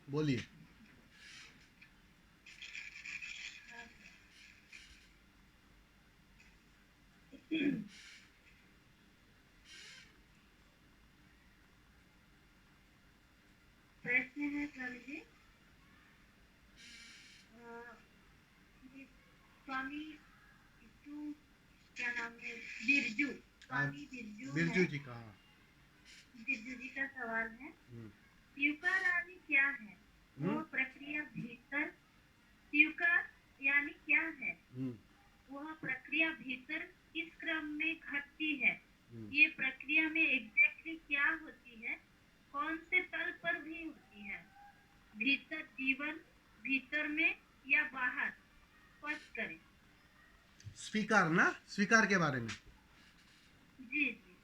बोलिए। प्रश्न है स्वामी जी। ये स्वामी बिरजू, क्या नाम है, बिरजू, स्वामी बिरजू बिरजू है। जी का, हाँ। बिरजू जी का सवाल है, स्वीकार यानी क्या है? वो प्रक्रिया भीतर, स्वीकार यानी क्या है? वह प्रक्रिया भीतर किस क्रम में घटती है? ये प्रक्रिया में एग्जैक्टली क्या होती है? कौन से तल पर भी होती है? भीतर जीवन, भीतर में या बाहर? स्पष्ट करें। स्वीकार ना, स्वीकार के बारे में। जी जी।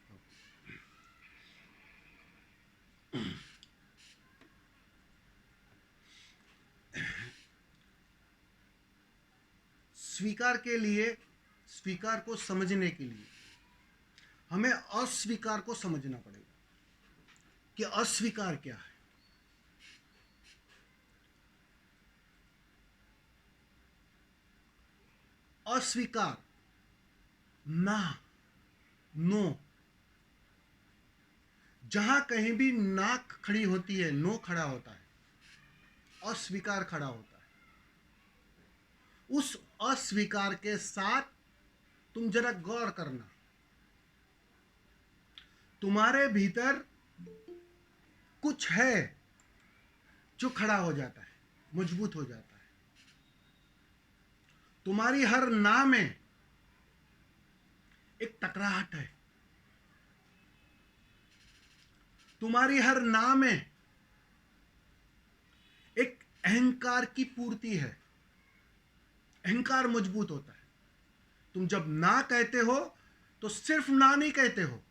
स्वीकार के लिए, स्वीकार को समझने के लिए हमें अस्वीकार को समझना पड़ेगा कि अस्वीकार क्या है। अस्वीकार, ना, नो, जहां कहीं भी ना खड़ी होती है, नो खड़ा होता है, अस्वीकार खड़ा होता है। उस अस्वीकार के साथ तुम जरा गौर करना, तुम्हारे भीतर कुछ है जो खड़ा हो जाता है, मजबूत हो जाता है। तुम्हारी हर ना में एक टकराहट है, तुम्हारी हर ना में एक अहंकार की पूर्ति है, अहंकार मजबूत होता है। तुम जब ना कहते हो तो सिर्फ ना नहीं कहते हो,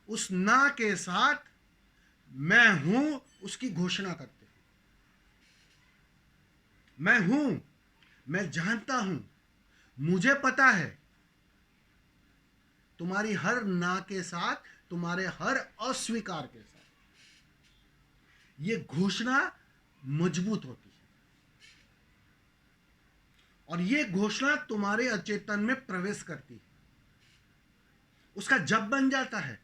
उस ना के साथ मैं हूं उसकी घोषणा करते हो। मैं हूं, मैं जानता हूं, मुझे पता है। तुम्हारी हर ना के साथ, तुम्हारे हर अस्वीकार के साथ ये घोषणा मजबूत होती है, और ये घोषणा तुम्हारे अचेतन में प्रवेश करती है। उसका जब बन जाता है।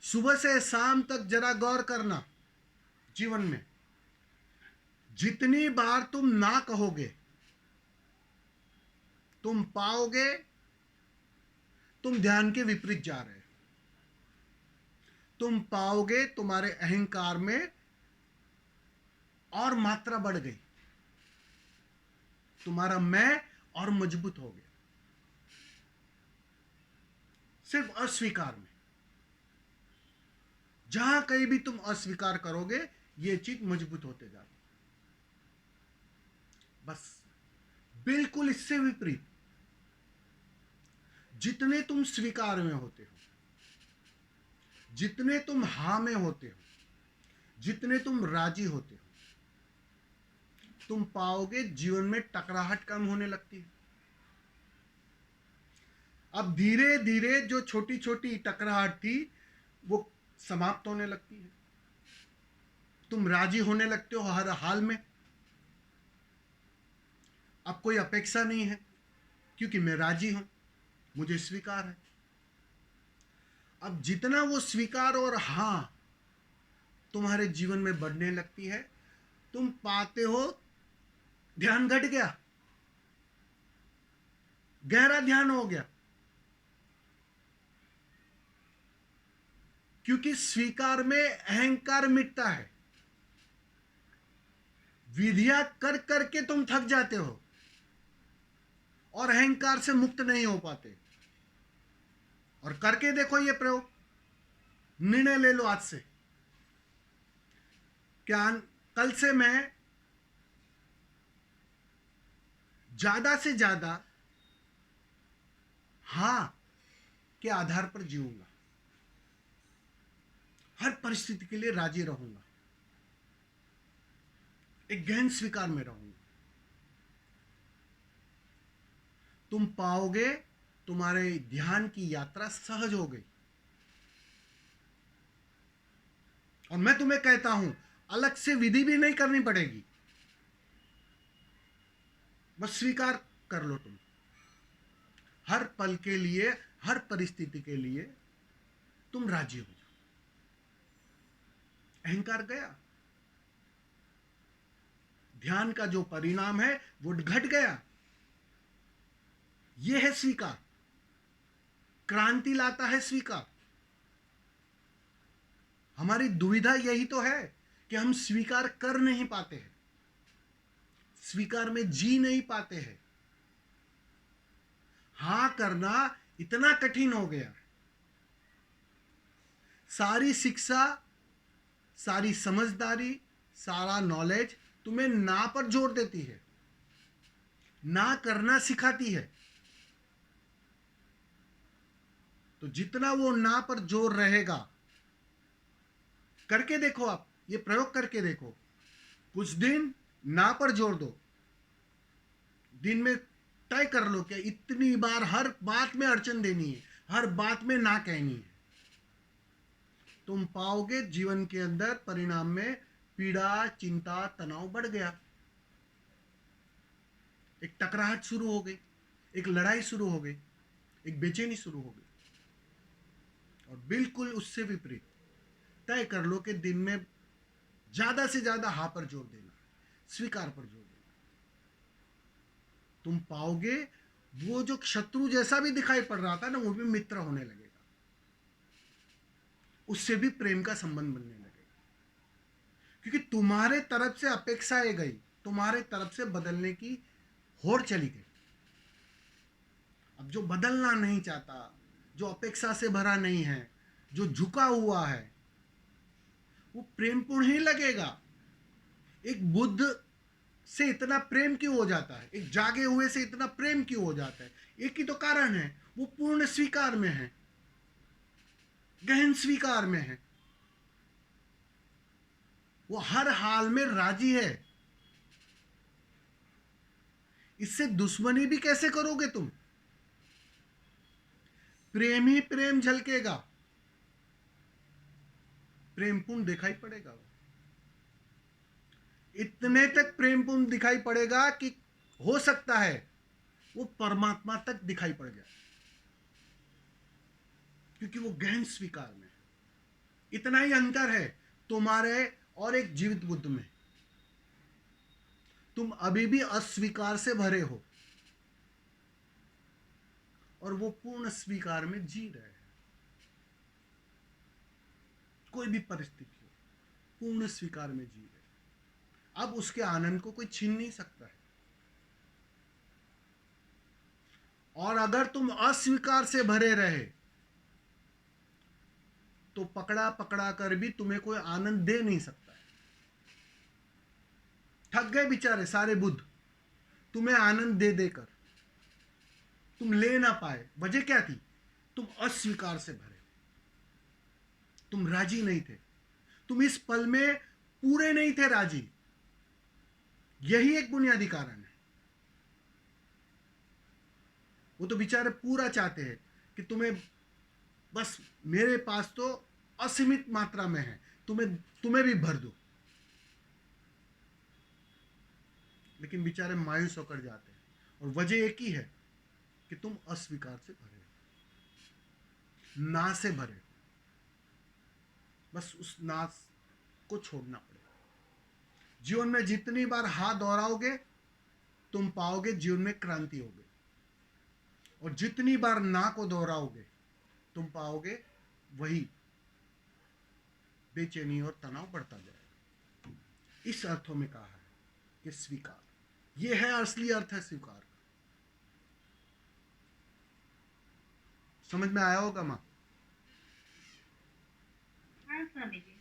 सुबह से शाम तक जरा गौर करना, जीवन में जितनी बार तुम ना कहोगे, तुम पाओगे तुम ध्यान के विपरीत जा रहे हो। तुम पाओगे तुम्हारे अहंकार में और मात्रा बढ़ गई, तुम्हारा मैं और मजबूत हो गया। सिर्फ अस्वीकार में, जहां कहीं भी तुम अस्वीकार करोगे, ये चीज मजबूत होते जाती। बस बिल्कुल इससे विपरीत, जितने तुम स्वीकार में होते हो, जितने तुम हाँ में होते हो, जितने तुम राजी होते हो, तुम पाओगे जीवन में टकराहट कम होने लगती है। अब धीरे धीरे जो छोटी छोटी टकराहट थी वो समाप्त होने लगती है। तुम राजी होने लगते हो हर हाल में। अब कोई अपेक्षा नहीं है, क्योंकि मैं राजी हूं, मुझे स्वीकार है। अब जितना वो स्वीकार और हां तुम्हारे जीवन में बढ़ने लगती है, तुम पाते हो ध्यान घट गया, गहरा ध्यान हो गया। क्योंकि स्वीकार में अहंकार मिटता है। विधियां कर करके तुम थक जाते हो और अहंकार से मुक्त नहीं हो पाते। और करके देखो ये प्रयोग, निर्णय ले लो आज से, क्या कल से मैं ज्यादा से ज्यादा हां के आधार पर जीऊंगा, हर परिस्थिति के लिए राजी रहूंगा, एक गहन स्वीकार में रहूंगा। तुम पाओगे तुम्हारे ध्यान की यात्रा सहज हो गई। और मैं तुम्हें कहता हूं, अलग से विधि भी नहीं करनी पड़ेगी, बस स्वीकार कर लो। तुम हर पल के लिए, हर परिस्थिति के लिए तुम राजी हो जाओ। अहंकार गया, ध्यान का जो परिणाम है वो घट गया। यह है स्वीकार, क्रांति लाता है स्वीकार। हमारी दुविधा यही तो है कि हम स्वीकार कर नहीं पाते हैं, स्वीकार में जी नहीं पाते हैं। हां करना इतना कठिन हो गया। सारी शिक्षा, सारी समझदारी, सारा नॉलेज तुम्हें ना पर जोर देती है, ना करना सिखाती है। तो जितना वो ना पर जोर रहेगा, करके देखो, आप ये प्रयोग करके देखो। कुछ दिन ना पर जोर दो, दिन में तय कर लो कि इतनी बार हर बात में अड़चन देनी है, हर बात में ना कहनी है। तुम पाओगे जीवन के अंदर परिणाम में पीड़ा, चिंता, तनाव बढ़ गया। एक टकराहट शुरू हो गई, एक लड़ाई शुरू हो गई, एक बेचैनी शुरू हो गई। और बिल्कुल उससे विपरीत तय कर लो कि दिन में ज्यादा से ज्यादा हाँ पर जोर देना, स्वीकार पर जोर देना। तुम पाओगे वो जो शत्रु जैसा भी दिखाई पड़ रहा था ना, वो भी मित्र होने लगेगा, उससे भी प्रेम का संबंध बनने लगेगा। क्योंकि तुम्हारे तरफ से अपेक्षाएं गई, तुम्हारे तरफ से बदलने की होड़ चली गई। अब जो बदलना नहीं चाहता, जो अपेक्षा से भरा नहीं है, जो झुका हुआ है, वो प्रेमपूर्ण ही लगेगा। एक बुद्ध से इतना प्रेम क्यों हो जाता है, एक जागे हुए से इतना प्रेम क्यों हो जाता है? एक ही तो कारण है, वो पूर्ण स्वीकार में है, गहन स्वीकार में है। वो हर हाल में राजी है। इससे दुश्मनी भी कैसे करोगे तुम? प्रेम ही प्रेम झलकेगा, प्रेमपूर्ण दिखाई पड़ेगा। इतने तक प्रेमपूर्ण दिखाई पड़ेगा कि हो सकता है वो परमात्मा तक दिखाई पड़ जाए, क्योंकि वो गहन स्वीकार में है। इतना ही अंतर है तुम्हारे और एक जीवित बुद्ध में। तुम अभी भी अस्वीकार से भरे हो और वो पूर्ण स्वीकार में जी रहे हैं। कोई भी परिस्थिति हो, पूर्ण स्वीकार में जी रहे। अब उसके आनंद को कोई छीन नहीं सकता है। और अगर तुम अस्वीकार से भरे रहे तो पकड़ा पकड़ा कर भी तुम्हें कोई आनंद दे नहीं सकता है। थक गए बेचारे सारे बुद्ध तुम्हें आनंद दे देकर, तुम ले ना पाए। वजह क्या थी? तुम अस्वीकार से भरे, तुम राजी नहीं थे, तुम इस पल में पूरे नहीं थे राजी। यही एक बुनियादी कारण है। वो तो बेचारे पूरा चाहते हैं कि तुम्हें बस, मेरे पास तो असीमित मात्रा में है, तुम्हें भी भर दो। लेकिन बेचारे मायूस होकर जाते हैं, और वजह एक ही है कि तुम अस्वीकार से भरे हो, ना से भरे हो। बस उस नाश को छोड़ना पड़ेगा। जीवन में जितनी बार हाथ दोहराओगे तुम पाओगे जीवन में क्रांति होगी, और जितनी बार ना को दोहराओगे तुम पाओगे वही बेचैनी और तनाव बढ़ता जाएगा। इस अर्थों में कहा है कि स्वीकार, यह है असली अर्थ है स्वीकार का। समझ में आया होगा मां? हाँ स्वामी जी।